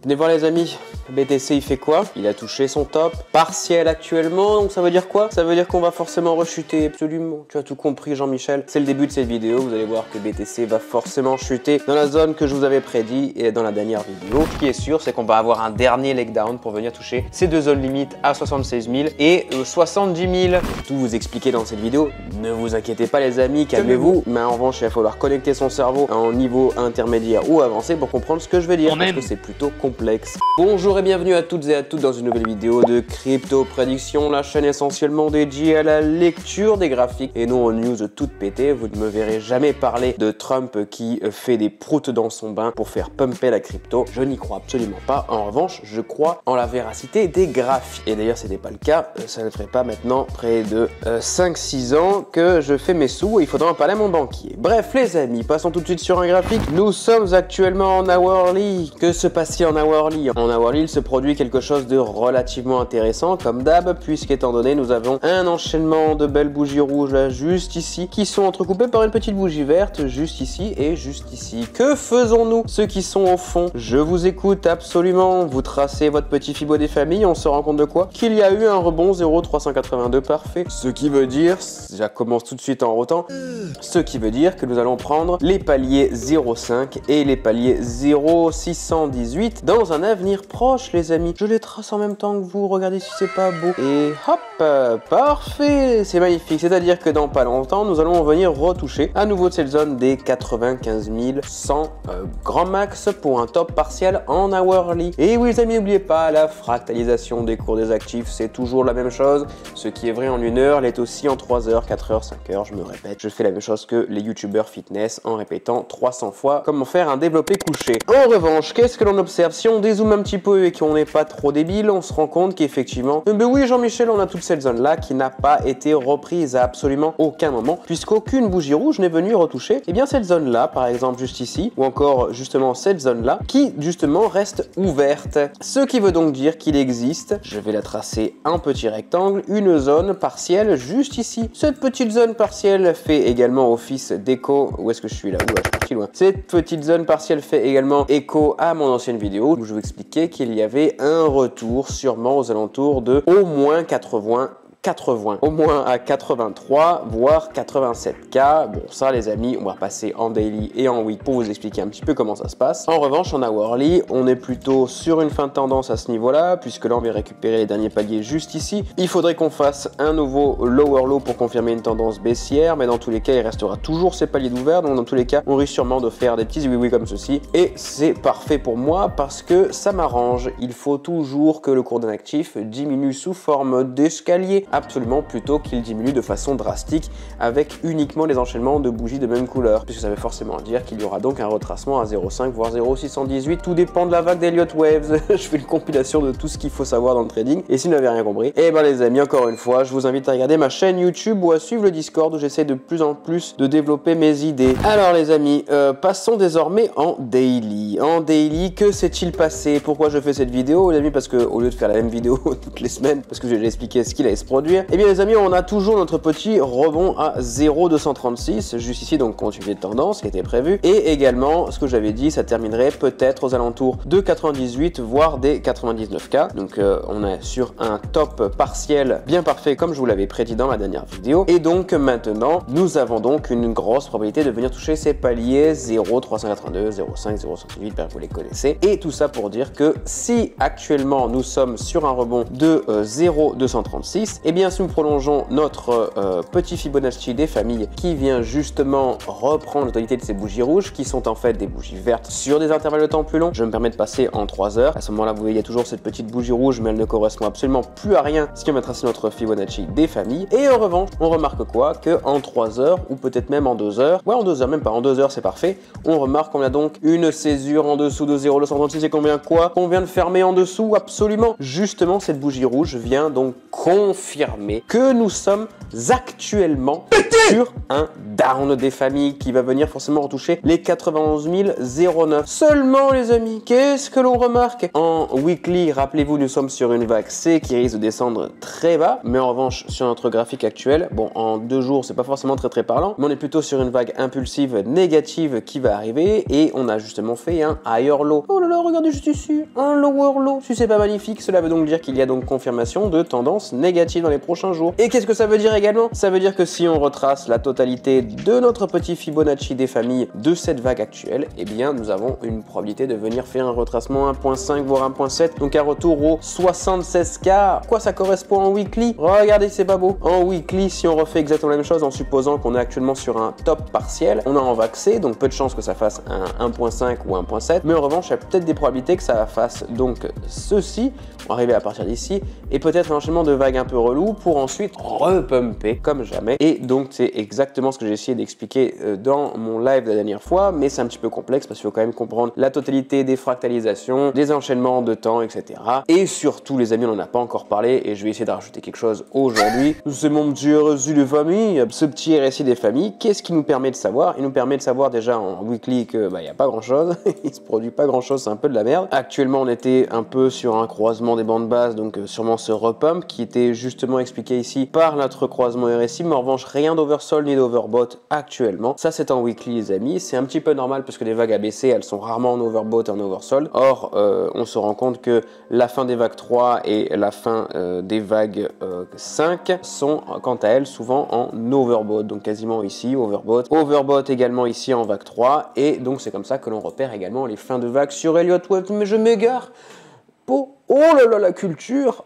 Venez voir les amis, BTC il fait quoi? Il a touché son top partiel actuellement, donc ça veut dire quoi? Ça veut dire qu'on va forcément rechuter, absolument. Tu as tout compris Jean-Michel, c'est le début de cette vidéo, vous allez voir que BTC va forcément chuter dans la zone que je vous avais prédit et dans la dernière vidéo. Ce qui est sûr, c'est qu'on va avoir un dernier leg down pour venir toucher ces deux zones limites à 76 000 et 70 000. Tout vous expliquer dans cette vidéo, ne vous inquiétez pas les amis, calmez-vous, mais en revanche il va falloir connecter son cerveau à un niveau intermédiaire ou avancé pour comprendre ce que je veux dire, parce que c'est plutôt complexe. Bonjour et bienvenue à toutes et à tous dans une nouvelle vidéo de Crypto Prédiction, la chaîne essentiellement dédiée à la lecture des graphiques et non aux news toutes pétées. Vous ne me verrez jamais parler de Trump qui fait des proutes dans son bain pour faire pumper la crypto. Je n'y crois absolument pas. En revanche, je crois en la véracité des graphiques. Et d'ailleurs, ce n'était pas le cas. Ça ne ferait pas maintenant près de 5-6 ans que je fais mes sous et il faudra en parler à mon banquier. Bref, les amis, passons tout de suite sur un graphique. Nous sommes actuellement en hourly. Que se passe-t-il en hourly? En hourly, il se produit quelque chose de relativement intéressant, comme d'hab, puisqu'étant donné, nous avons un enchaînement de belles bougies rouges là, juste ici, qui sont entrecoupées par une petite bougie verte, juste ici et juste ici. Que faisons-nous, ceux qui sont au fond? Je vous écoute absolument. Vous tracez votre petit Fibo des familles, on se rend compte de quoi? Qu'il y a eu un rebond 0,382 parfait. Ce qui veut dire, ça commence tout de suite en rotant, ce qui veut dire que nous allons prendre les paliers 0,5 et les paliers 0,618 dans un avenir proche, les amis. Je les trace en même temps que vous, regardez si c'est pas beau. Et hop, parfait, c'est magnifique. C'est-à-dire que dans pas longtemps, nous allons venir retoucher à nouveau de cette zone des 95 100 grand max pour un top partiel en hourly. Et oui, les amis, n'oubliez pas, la fractalisation des cours des actifs, c'est toujours la même chose. Ce qui est vrai en 1 heure l'est aussi en 3 heures, 4 heures, 5 heures. Je me répète, je fais la même chose que les youtubeurs fitness en répétant 300 fois comment faire un développé couché. En revanche, qu'est-ce que l'on observe? Si on dézoome un petit peu et qu'on n'est pas trop débile, on se rend compte qu'effectivement, ben oui Jean-Michel, on a toute cette zone là qui n'a pas été reprise à absolument aucun moment, puisqu'aucune bougie rouge n'est venue retoucher et bien cette zone là, par exemple juste ici, ou encore justement cette zone là, qui justement reste ouverte. Ce qui veut donc dire qu'il existe, je vais la tracer un petit rectangle, une zone partielle juste ici. Cette petite zone partielle fait également office d'écho, où est-ce que je suis là? Ouh, je suis parti loin. Cette petite zone partielle fait également écho à mon ancienne vidéo où je vous expliquais qu'il y avait un retour sûrement aux alentours de au moins 80, au moins à 83 voire 87K. Bon, ça les amis, on va passer en daily et en week pour vous expliquer un petit peu comment ça se passe. En revanche, en hourly, on est plutôt sur une fin de tendance à ce niveau là, puisque là on va récupérer les derniers paliers juste ici. Il faudrait qu'on fasse un nouveau lower low pour confirmer une tendance baissière, mais dans tous les cas il restera toujours ces paliers d'ouvert, donc dans tous les cas on risque sûrement de faire des petits oui comme ceci, et c'est parfait pour moi parce que ça m'arrange. Il faut toujours que le cours d'un actif diminue sous forme d'escalier, absolument, plutôt qu'il diminue de façon drastique avec uniquement les enchaînements de bougies de même couleur, puisque ça veut forcément dire qu'il y aura donc un retracement à 0,5 voire 0,618. Tout dépend de la vague d'Elliott Waves. Je fais une compilation de tout ce qu'il faut savoir dans le trading, et si vous n'avez rien compris, et ben les amis, encore une fois, je vous invite à regarder ma chaîne YouTube ou à suivre le Discord où j'essaie de plus en plus de développer mes idées. Alors les amis, passons désormais en daily. En daily, que s'est-il passé? Pourquoi je fais cette vidéo, les amis? Parce que au lieu de faire la même vidéo toutes les semaines, parce que je vais expliquer ce qu'il allait se produire, et bien les amis, on a toujours notre petit rebond à 0,236 juste ici, donc continuité de tendance qui était prévu, et également ce que j'avais dit, ça terminerait peut-être aux alentours de 98 voire des 99K. Donc on est sur un top partiel bien parfait comme je vous l'avais prédit dans la dernière vidéo, et donc maintenant nous avons donc une grosse probabilité de venir toucher ces paliers 0,382, 0,5, 0,68, vous les connaissez, et tout ça pour dire que si actuellement nous sommes sur un rebond de 0,236, et bien si nous prolongeons notre petit Fibonacci des familles qui vient justement reprendre la totalité de ces bougies rouges qui sont en fait des bougies vertes sur des intervalles de temps plus longs, je me permets de passer en 3 heures. À ce moment là vous voyez il y a toujours cette petite bougie rouge, mais elle ne correspond absolument plus à rien, ce qui va tracer notre Fibonacci des familles. Et en revanche on remarque quoi? Que en 3 heures ou peut-être même en 2 heures, ouais en 2 heures, même pas en 2 heures, c'est parfait, on remarque qu'on a donc une césure en dessous de 0,236 et combien quoi? Qu'on vient de fermer en dessous, absolument. Justement cette bougie rouge vient donc confirmer que nous sommes actuellement pétés sur un down des familles qui va venir forcément retoucher les 91 009. Seulement les amis, qu'est-ce que l'on remarque? En weekly, rappelez-vous, nous sommes sur une vague C qui risque de descendre très bas, mais en revanche sur notre graphique actuel, bon en 2 jours c'est pas forcément très parlant, mais on est plutôt sur une vague impulsive négative qui va arriver et on a justement fait un higher low. Oh là là, regardez juste ici, un lower low. Si c'est pas magnifique, cela veut donc dire qu'il y a donc confirmation de tendance négative dans les prochains jours. Et qu'est-ce que ça veut dire également? Ça veut dire que si on retrace la totalité de notre petit Fibonacci des familles de cette vague actuelle, eh bien nous avons une probabilité de venir faire un retracement 1.5 voire 1.7, donc un retour au 76K. Quoi ça correspond en weekly? Regardez, c'est pas beau. En weekly, si on refait exactement la même chose en supposant qu'on est actuellement sur un top partiel, on a en vague C, donc peu de chances que ça fasse un 1.5 ou 1.7, mais en revanche il y a peut-être des probabilités que ça fasse donc ceci, on va arriver à partir d'ici, et peut-être un enchaînement de vagues un peu relou pour ensuite repumper comme jamais. Et donc c'est exactement ce que j'ai essayé d'expliquer dans mon live de la dernière fois, mais c'est un petit peu complexe parce qu'il faut quand même comprendre la totalité des fractalisations, des enchaînements de temps, etc. Et surtout les amis, on n'en a pas encore parlé et je vais essayer de rajouter quelque chose aujourd'hui. C'est mon petit RSI des familles, ce petit RSI des familles, qu'est-ce qui nous permet de savoir? Il nous permet de savoir déjà en weekly que il n'y a pas grand chose, il se produit pas grand chose, c'est un peu de la merde. Actuellement on était un peu sur un croisement des bandes basses, donc sûrement ce repump qui était justement expliqué ici par notre croisement RSI, mais en revanche rien d'oversold ni d'overbought actuellement. Ça c'est en weekly les amis, c'est un petit peu normal parce que les vagues ABC elles sont rarement en overbought et en oversold. Or on se rend compte que la fin des vagues 3 et la fin des vagues 5 sont quant à elles souvent en overbought, donc quasiment ici overbought également ici en vague 3, et donc c'est comme ça que l'on repère également les fins de vagues sur Elliott Wave. Mais je m'égare. Oh là là, la culture.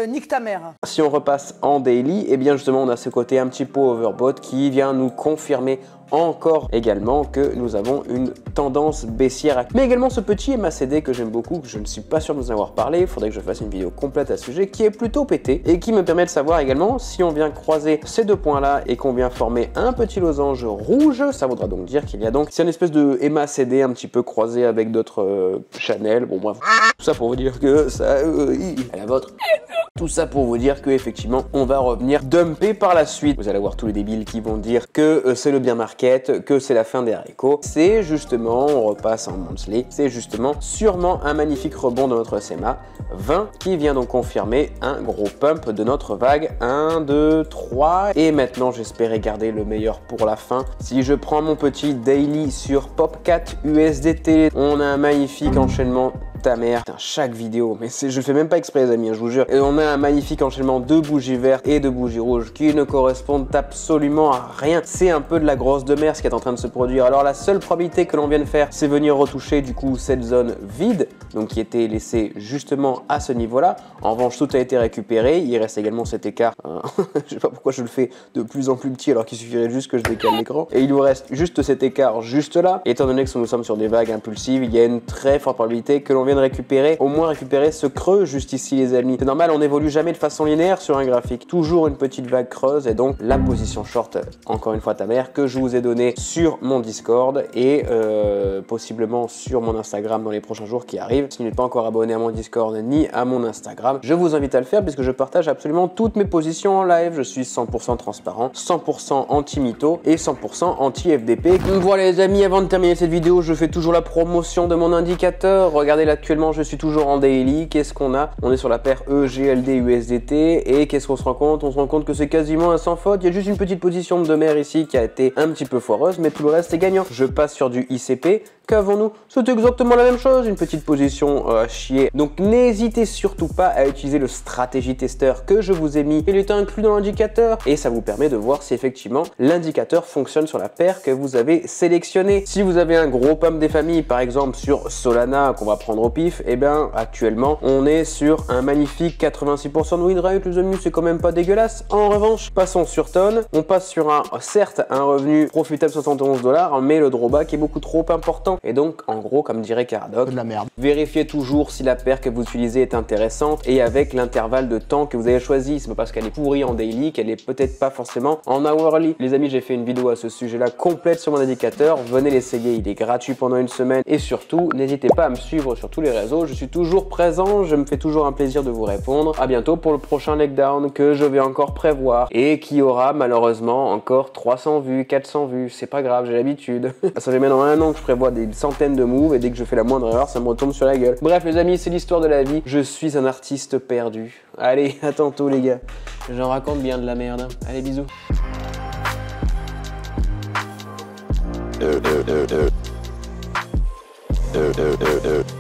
Nique ta mère. Si on repasse en daily, et bien justement on a ce côté un petit peu overbought qui vient nous confirmer encore également que nous avons une tendance baissière, mais également ce petit MACD que j'aime beaucoup, que je ne suis pas sûr de vous en avoir parlé, il faudrait que je fasse une vidéo complète à ce sujet, qui est plutôt pété et qui me permet de savoir également si on vient croiser ces deux points là et qu'on vient former un petit losange rouge, ça voudra donc dire qu'il y a donc, c'est une espèce de MACD un petit peu croisé avec d'autres channels, bon bref, tout ça pour vous dire que ça, à la vôtre. Tout ça pour vous dire que effectivement on va revenir dumper par la suite. Vous allez voir tous les débiles qui vont dire que c'est le bien market, que c'est la fin des haricots. C'est justement, on repasse en monthly, c'est justement sûrement un magnifique rebond de notre SMA 20 qui vient donc confirmer un gros pump de notre vague 1, 2, 3. Et maintenant j'espérais garder le meilleur pour la fin. Si je prends mon petit daily sur Popcat USDT, on a un magnifique enchaînement. Ta mère, putain, chaque vidéo, mais je le fais même pas exprès les amis, je vous jure. Et on a un magnifique enchaînement de bougies vertes et de bougies rouges qui ne correspondent absolument à rien. C'est un peu de la grosse de mer ce qui est en train de se produire. Alors la seule probabilité que l'on vienne faire, c'est venir retoucher du coup cette zone vide, donc qui était laissée justement à ce niveau-là. En revanche, tout a été récupéré. Il reste également cet écart. Je sais pas pourquoi je le fais de plus en plus petit alors qu'il suffirait juste que je décale l'écran. Et il nous reste juste cet écart juste là. Étant donné que nous sommes sur des vagues impulsives, il y a une très forte probabilité que l'on vienne récupérer, au moins récupérer ce creux juste ici les amis. C'est normal, on n'évolue jamais de façon linéaire sur un graphique, toujours une petite vague creuse, et donc la position short, encore une fois ta mère, que je vous ai donné sur mon Discord et possiblement sur mon Instagram dans les prochains jours qui arrivent. Si vous n'êtes pas encore abonné à mon Discord ni à mon Instagram, je vous invite à le faire puisque je partage absolument toutes mes positions en live. Je suis 100% transparent, 100% anti-mytho et 100% anti-FDP. Voilà les amis, avant de terminer cette vidéo, je fais toujours la promotion de mon indicateur. Regardez là, actuellement je suis toujours en daily. Qu'est-ce qu'on a? On est sur la paire EGLD USDT et qu'est-ce qu'on se rend compte? On se rend compte que c'est quasiment un sans faute. Il y a juste une petite position de mer ici qui a été un petit peu foireuse, mais tout le reste est gagnant. Je passe sur du ICP. Qu'avons-nous? C'est exactement la même chose, une petite position à chier. Donc n'hésitez surtout pas à utiliser le stratégie testeur que je vous ai mis. Il est inclus dans l'indicateur et ça vous permet de voir si effectivement l'indicateur fonctionne sur la paire que vous avez sélectionnée. Si vous avez un gros pump des familles, par exemple sur Solana qu'on va prendre au pif, et bien actuellement on est sur un magnifique 86% de win rate, les amis, c'est quand même pas dégueulasse. En revanche, passons sur Ton, on passe sur certes un revenu profitable $71, mais le drawback est beaucoup trop important. temps. Et donc, en gros, comme dirait Caradoc, de la merde. Vérifiez toujours si la paire que vous utilisez est intéressante et avec l'intervalle de temps que vous avez choisi. C'est pas parce qu'elle est pourrie en daily qu'elle est peut-être pas forcément en hourly. Les amis, j'ai fait une vidéo à ce sujet-là complète sur mon indicateur. Venez l'essayer, il est gratuit pendant une semaine. Et surtout, n'hésitez pas à me suivre sur tous les réseaux. Je suis toujours présent, je me fais toujours un plaisir de vous répondre. À bientôt pour le prochain leg down que je vais encore prévoir et qui aura malheureusement encore 300 vues, 400 vues. C'est pas grave, j'ai l'habitude. Ça fait maintenant un an que je prévois des centaines de moves et dès que je fais la moindre erreur, ça me retombe sur la gueule. Bref les amis, c'est l'histoire de la vie. Je suis un artiste perdu. Allez, à tantôt les gars. J'en raconte bien de la merde. Allez, bisous. Do.